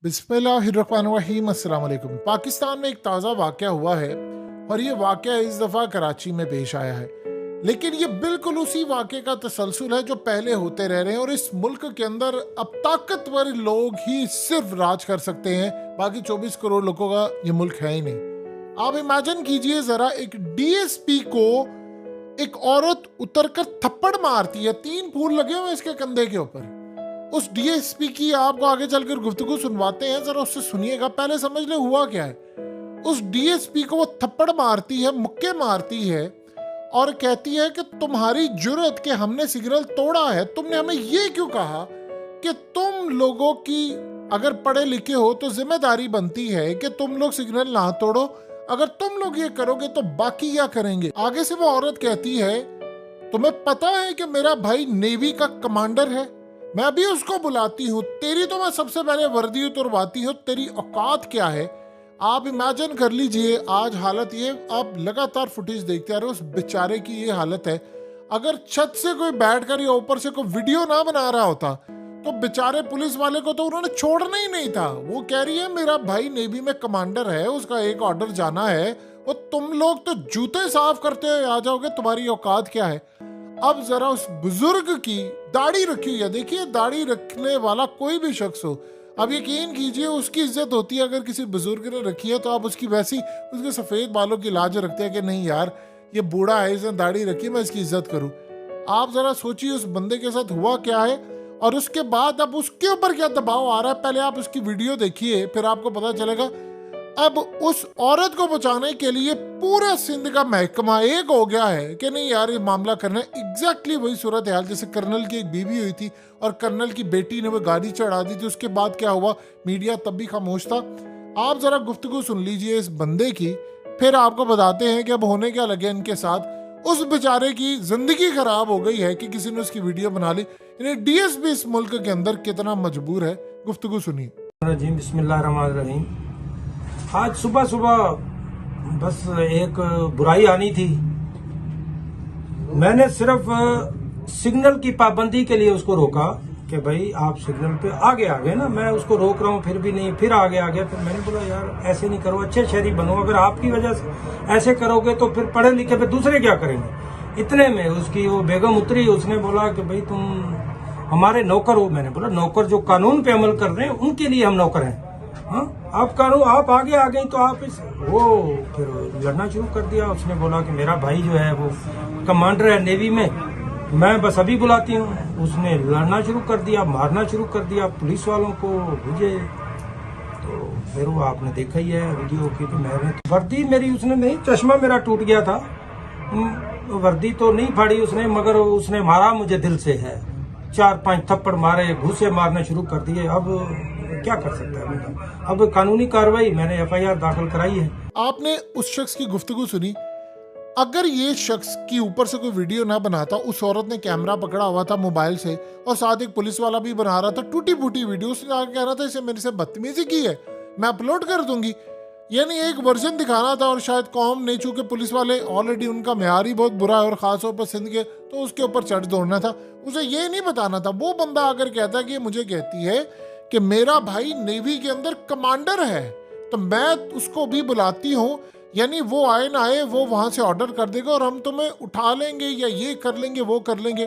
बिस्मिल्लाहिर्रहमानिर्रहीम। अस्सलाम वालेकुम। पाकिस्तान में एक ताज़ा वाक़या हुआ है और ये वाक़या इस दफ़ा कराची में पेश आया है, लेकिन ये बिल्कुल उसी वाक़े का तसलसल है जो पहले होते रह रहे हैं। और इस मुल्क के अंदर अब ताकतवर लोग ही सिर्फ राज कर सकते हैं, बाकी 24 करोड़ लोगों का ये मुल्क है ही नहीं। आप इमेजिन कीजिए ज़रा, एक डीएसपी को एक औरत उतरकर थप्पड़ मारती है, 3 फूल लगे हुए इसके कंधे के ऊपर। उस डीएसपी की आपको आगे चलकर गुफ्तगू सुनवाते हैं, जरा उससे सुनिएगा, पहले समझ ले हुआ क्या है। उस डीएसपी को वो थप्पड़ मारती है, मुक्के मारती है और कहती है कि तुम्हारी जुर्रत के हमने सिग्नल तोड़ा है, तुमने हमें ये क्यों कहा कि तुम लोगों की अगर पढ़े लिखे हो तो जिम्मेदारी बनती है कि तुम लोग सिग्नल ना तोड़ो, अगर तुम लोग ये करोगे तो बाकी क्या करेंगे। आगे से वो औरत कहती है, तुम्हें पता है कि मेरा भाई नेवी का कमांडर है, मैं अभी उसको बुलाती हूँ, तेरी तो मैं सबसे पहले वर्दी उतरवाती हूँ, तेरी औकात क्या है। आप इमेजिन कर लीजिए आज हालत ये, आप लगातार फुटेज देखते आ रहे हो, उस बेचारे की ये हालत है। अगर छत से कोई बैठ कर या ऊपर से कोई वीडियो ना बना रहा होता तो बेचारे पुलिस वाले को तो उन्होंने छोड़ना ही नहीं था। वो कह रही है मेरा भाई नेवी में कमांडर है, उसका एक ऑर्डर जाना है, और तुम लोग तो जूते साफ करते हुए आ जाओगे, तुम्हारी औकात क्या है। अब जरा उस बुजुर्ग की दाढ़ी रखी हुई है, देखिए दाढ़ी रखने वाला कोई भी शख्स हो, अब यकीन कीजिए उसकी इज्जत होती है। अगर किसी बुजुर्ग ने रखी है तो आप उसकी वैसी उसके सफेद बालों की लाज रखते हैं कि नहीं यार ये बूढ़ा है, इसने दाढ़ी रखी, मैं इसकी इज्जत करूं। आप जरा सोचिए उस बंदे के साथ हुआ क्या है और उसके बाद अब उसके ऊपर क्या दबाव आ रहा है। पहले आप उसकी वीडियो देखिए, फिर आपको पता चलेगा। अब उस औरत को बचाने के लिए पूरा सिंध का महकमा एक हो गया है कि नहीं यार ये मामला करना है। एग्जैक्टली वही सूरत हाल जैसे कर्नल की एक बीवी हुई थी और कर्नल की बेटी ने वो गाड़ी चढ़ा दी थी, उसके बाद क्या हुआ, मीडिया तब भी खामोश था। आप जरा गुफ्तगू सुन लीजिए इस बंदे की, फिर आपको बताते हैं कि अब होने क्या लगे इनके साथ। उस बेचारे की जिंदगी खराब हो गई है कि किसी ने उसकी वीडियो बना ली। यानी डीएसपी इस मुल्क के अंदर कितना मजबूर है। गुफ्तगू सुनिए। जी बिस्मिल्लाहिर्रहमानिर्रहीम। आज सुबह सुबह बस एक बुराई आनी थी। मैंने सिर्फ सिग्नल की पाबंदी के लिए उसको रोका कि भाई आप सिग्नल पे आगे आ गए ना, मैं उसको रोक रहा हूँ फिर भी नहीं, फिर आगे आ गया। फिर मैंने बोला यार ऐसे नहीं करो, अच्छे शहरी बनो, अगर आपकी वजह से ऐसे करोगे तो फिर पढ़े लिखे पे दूसरे क्या करेंगे। इतने में उसकी वो बेगम उतरी, उसने बोला कि भाई तुम हमारे नौकर हो। मैंने बोला नौकर जो कानून पे अमल कर रहे हैं उनके लिए हम नौकर हैं। हाँ, आप कानून आप आगे आ गई तो आप इस वो फिर लड़ना शुरू कर दिया। उसने बोला कि मेरा भाई जो है वो कमांडर है नेवी में, मैं बस अभी बुलाती हूँ। उसने लड़ना शुरू कर दिया, मारना शुरू कर दिया पुलिस वालों को मुझे। तो फिर वो आपने देखा ही है वीडियो की। तो मैंने वर्दी मेरी उसने नहीं, चश्मा मेरा टूट गया था। वर्दी तो नहीं फाड़ी उसने, मगर उसने मारा मुझे दिल से है। 4-5 थप्पड़ मारे, घूसे मारने शुरू कर दिए। अब क्या कर सकता है बंदा। अब कानूनी कार्रवाई, मैंने एफआईआर दाखिल कराई है। आपने उस शख्स की गुफ्तगू सुनी। अगर ये शख्स की ऊपर से कोई वीडियो ना बनाता, उस औरत ने कैमरा पकड़ा हुआ था मोबाइल से और साथ एक पुलिस वाला भी बना रहा था, टूटी फूटी वीडियो, उसने आगे कह रहा था इसे मेरे से बदतमीजी की है, मैं अपलोड कर दूंगी। यानी एक वर्जन दिखाना था और शायद कौम ने, चूंकि पुलिस वाले ऑलरेडी उनका म्यार ही बहुत बुरा है और खासतौर पर सिंध के, तो उसके ऊपर चढ़ दौड़ना था। उसे ये नहीं बताना था। वो बंदा अगर कहता है कि मुझे कहती है कि मेरा भाई नेवी के अंदर कमांडर है तो मैं उसको भी बुलाती हूँ, यानी वो आए ना आए वो वहां से ऑर्डर कर देगा और हम तुम्हें उठा लेंगे या ये कर लेंगे वो कर लेंगे।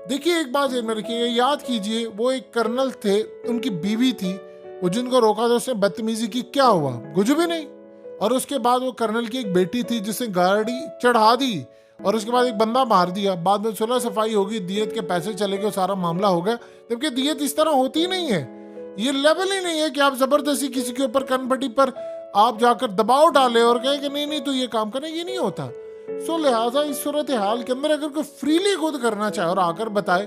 देखिए एक बात ध्यान में रखिएगा, याद कीजिए वो एक कर्नल थे, उनकी बीवी थी, वो जिनको रोका था उसने बदतमीजी की, क्या हुआ, कुछ भी नहीं। और उसके बाद वो कर्नल की एक बेटी थी जिसने गाड़ी चढ़ा दी और उसके बाद एक बंदा मार दिया। बाद में सुलह सफाई होगी, दियत के पैसे चले गए, सारा मामला हो गया। जबकि दियत इस तरह होती ही नहीं है, ये लेवल ही नहीं है कि आप जबरदस्ती किसी के ऊपर कनपट्टी पर आप जाकर दबाव डाले और कहे कि नहीं नहीं तो ये काम करें, ये नहीं होता। सो लिहाजा इस सूरत हाल के अंदर अगर कोई फ्रीली खुद करना चाहे और आकर बताए।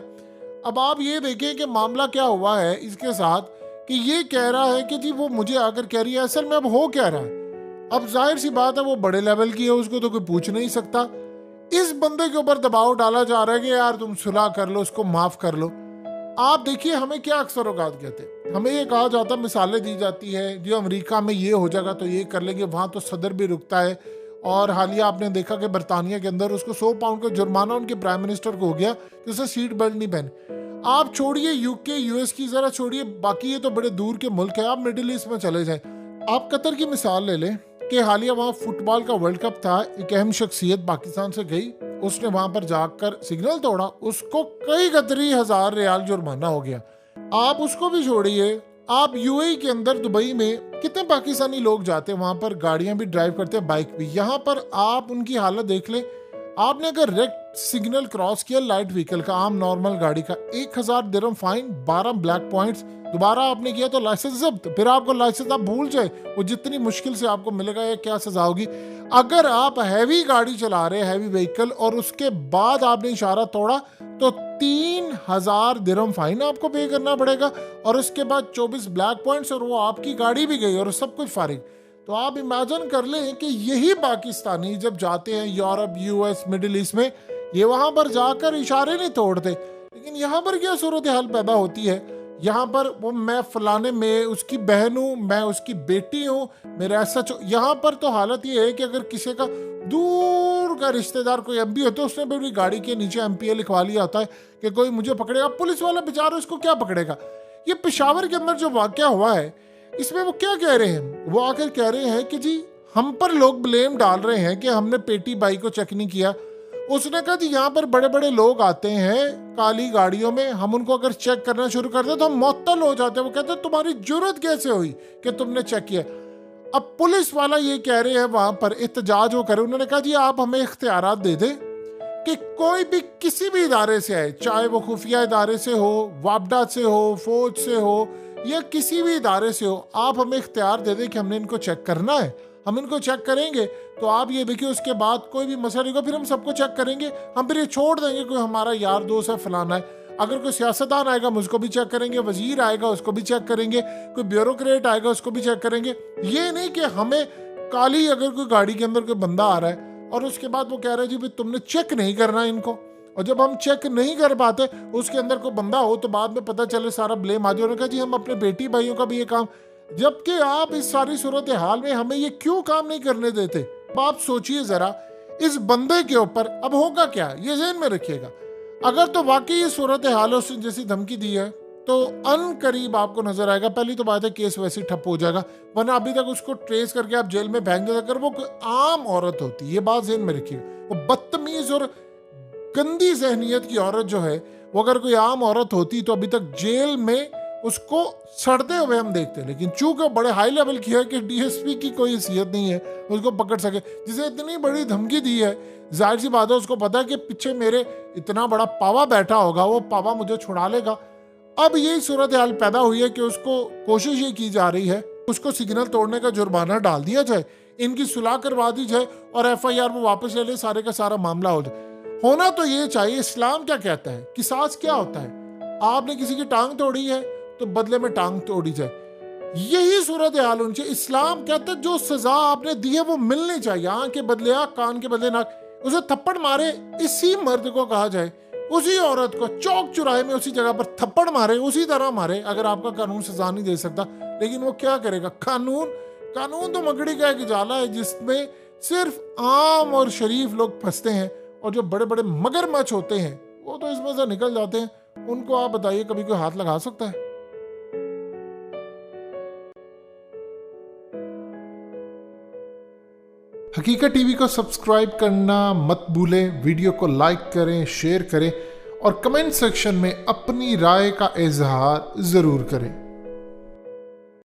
अब आप ये देखें कि मामला क्या हुआ है इसके साथ, कि ये कह रहा है कि जी वो मुझे आकर कह रही है, असल में अब हो क्या रहा है। अब जाहिर सी बात है वो बड़े लेवल की है, उसको तो कोई पूछ नहीं सकता। इस बंदे के ऊपर दबाव डाला जा रहा है कि यार तुम सुलह कर लो, उसको माफ कर लो। आप देखिए हमें क्या अक्सर औकात कहते हैं, हमें ये कहा जाता है, मिसालें दी जाती है, जो अमेरिका में ये हो जाएगा तो ये कर लेंगे, वहाँ तो सदर भी रुकता है। और हालिया आपने देखा कि बरतानिया के अंदर उसको 100 पाउंड का जुर्माना उनके प्राइम मिनिस्टर को हो गया कि उसने सीट बेल्ट नहीं पहनी। आप छोड़िए यूके यूएस की, जरा छोड़िए बाकी ये तो बड़े दूर के मुल्क है, आप मिडिल ईस्ट में चले जाएं। आप कतर की मिसाल ले लें कि हालिया वहाँ फुटबॉल का वर्ल्ड कप था, एक अहम शख्सियत पाकिस्तान से गई, उसने वहां पर जाकर सिग्नल तोड़ा, उसको कई कतरी हजार रियाल जुर्माना हो गया। आप उसको भी छोड़िए, आप यूएई के अंदर दुबई में कितने पाकिस्तानी लोग जाते हैं, वहां पर गाड़ियां भी ड्राइव करते हैं, बाइक भी। यहाँ पर आप उनकी हालत देख लें, आपने अगर रेड सिग्नल क्रॉस किया लाइट व्हीकल का, आम नॉर्मल गाड़ी का, 1000 दिरहम फाइन, 12 ब्लैक पॉइंट्स, दोबारा आपने किया तो लाइसेंस जब्त, फिर आपको लाइसेंस आप भूल जाए, वो जितनी मुश्किल से आपको मिलेगा या क्या सजा होगी। अगर आप हैवी गाड़ी चला रहे हैं, हैवी व्हीकल, और उसके बाद आपने इशारा तोड़ा तो 3000 दिरहम फाइन आपको पे करना पड़ेगा, और उसके बाद 24 ब्लैक पॉइंट्स, और वो आपकी गाड़ी भी गई और सब कुछ फारिग। तो आप इमेजिन कर लें कि यही पाकिस्तानी जब जाते हैं यूरोप, यूएस, मिडिल ईस्ट में, ये वहां पर जाकर इशारे नहीं तोड़ते। लेकिन यहाँ पर क्या सूरत हाल पैदा होती है, यहाँ पर वो मैं फलाने में उसकी बहन हूँ, मैं उसकी बेटी हूँ, मेरा ऐसा यहाँ पर तो हालत ये है कि अगर किसी का दूर का रिश्तेदार कोई एमपी होता है, उसने भी अपनी गाड़ी के नीचे एमपीए लिखवा लिया होता है कि कोई मुझे पकड़ेगा, पुलिस वाला बेचारा उसको क्या पकड़ेगा। ये पेशावर के अंदर जो वाकया हुआ है, इसमें वो क्या कह रहे हैं, वो आकर कह रहे हैं कि जी हम पर लोग ब्लेम डाल रहे हैं कि हमने पेटी बाई को चेक नहीं किया। उसने कहा जी यहाँ पर बड़े बड़े लोग आते हैं काली गाड़ियों में, हम उनको अगर चेक करना शुरू कर दे तो हम मुअत्तल हो जाते हैं। वो कहते हैं तुम्हारी जरूरत कैसे हुई कि तुमने चेक किया। अब पुलिस वाला ये कह रहे हैं, वहां पर एहतजाज वो करे, उन्होंने कहा जी आप हमें इख्तियारात दे दें कि कोई भी किसी भी इदारे से आए, चाहे वो खुफिया इदारे से हो, वापडा से हो, फौज से हो, या किसी भी इदारे से हो, आप हमें इख्तियार दे दें कि हमने इनको चेक करना है, हम इनको चेक करेंगे। तो आप ये देखिए उसके बाद कोई भी मसला नहीं होगा, फिर हम सबको चेक करेंगे, हम फिर ये छोड़ देंगे कोई हमारा यार दोस्त है फलाना है। अगर कोई सियासतदान आएगा हम उसको भी चेक करेंगे, वजीर आएगा उसको भी चेक करेंगे, कोई ब्यूरोक्रेट आएगा उसको भी चेक करेंगे। ये नहीं कि हमें काली अगर कोई गाड़ी के अंदर कोई बंदा आ रहा है और उसके बाद वो कह रहा है जी भाई तुमने चेक नहीं करना इनको, और जब हम चेक नहीं कर पाते उसके अंदर कोई बंदा हो तो बाद में पता चले सारा ब्लेम आ जाए। उन्होंने कहा जी हम अपने बेटी भाइयों का भी ये काम, जबकि आप इस सारी सूरत हाल में हमें ये क्यों काम नहीं करने देते। आप सोचिए जरा इस बंदे के ऊपर अब होगा क्या, ये ज़हन में रखिएगा। अगर तो वाकई ये सूरत हाल उसने जैसी धमकी दी है तो अन करीब आपको नजर आएगा, पहली तो बात है केस वैसे ठप हो जाएगा, वरना अभी तक उसको ट्रेस करके आप जेल में फेंक देते। अगर वो आम औरत होती, ये बात ज़हन में रखिएगा, वो बदतमीज और गंदी जहनियत की औरत जो है, वो अगर कोई आम औरत होती तो अभी तक जेल में उसको सड़ते हुए हम देखते हैं। लेकिन चूंकि बड़े हाई लेवल की है कि डीएसपी की कोई हैसियत नहीं है उसको पकड़ सके, जिसे इतनी बड़ी धमकी दी है, जाहिर सी बात है उसको पता है कि पीछे मेरे इतना बड़ा पावा बैठा होगा, वो पावा मुझे छुड़ा लेगा। अब यही सूरत हाल पैदा हुई है कि उसको कोशिश ये की जा रही है उसको सिग्नल तोड़ने का जुर्माना डाल दिया जाए, इनकी सुलह करवा दी जाए और FIR वो वापस ले ले, सारे का सारा मामला हो जाए। होना तो ये चाहिए। इस्लाम क्या कहता है, किसास क्या होता है, आपने किसी की टांग तोड़ी है तो बदले में टांग तोड़ी जाए, यही सूरत हाल होनी चाहिए। इस्लाम कहता है जो सजा आपने दी है वो मिलनी चाहिए, आंख के बदले आंख, कान के बदले नाक। उसे थप्पड़ मारे इसी मर्द को कहा जाए, उसी औरत को चौक चुराहे में उसी जगह पर थप्पड़ मारे, उसी तरह मारे, अगर आपका कानून सजा नहीं दे सकता। लेकिन वो क्या करेगा, कानून तो मकड़ी का एक जाला है जिसमें सिर्फ आम और शरीफ लोग फंसते हैं, और जो बड़े बड़े मगरमच्छ होते हैं वो तो इसमें से निकल जाते हैं। उनको आप बताइए कभी कोई हाथ लगा सकता है? हकीकत टीवी को सब्सक्राइब करना मत भूलें, वीडियो को लाइक करें, शेयर करें और कमेंट सेक्शन में अपनी राय का इजहार जरूर करें।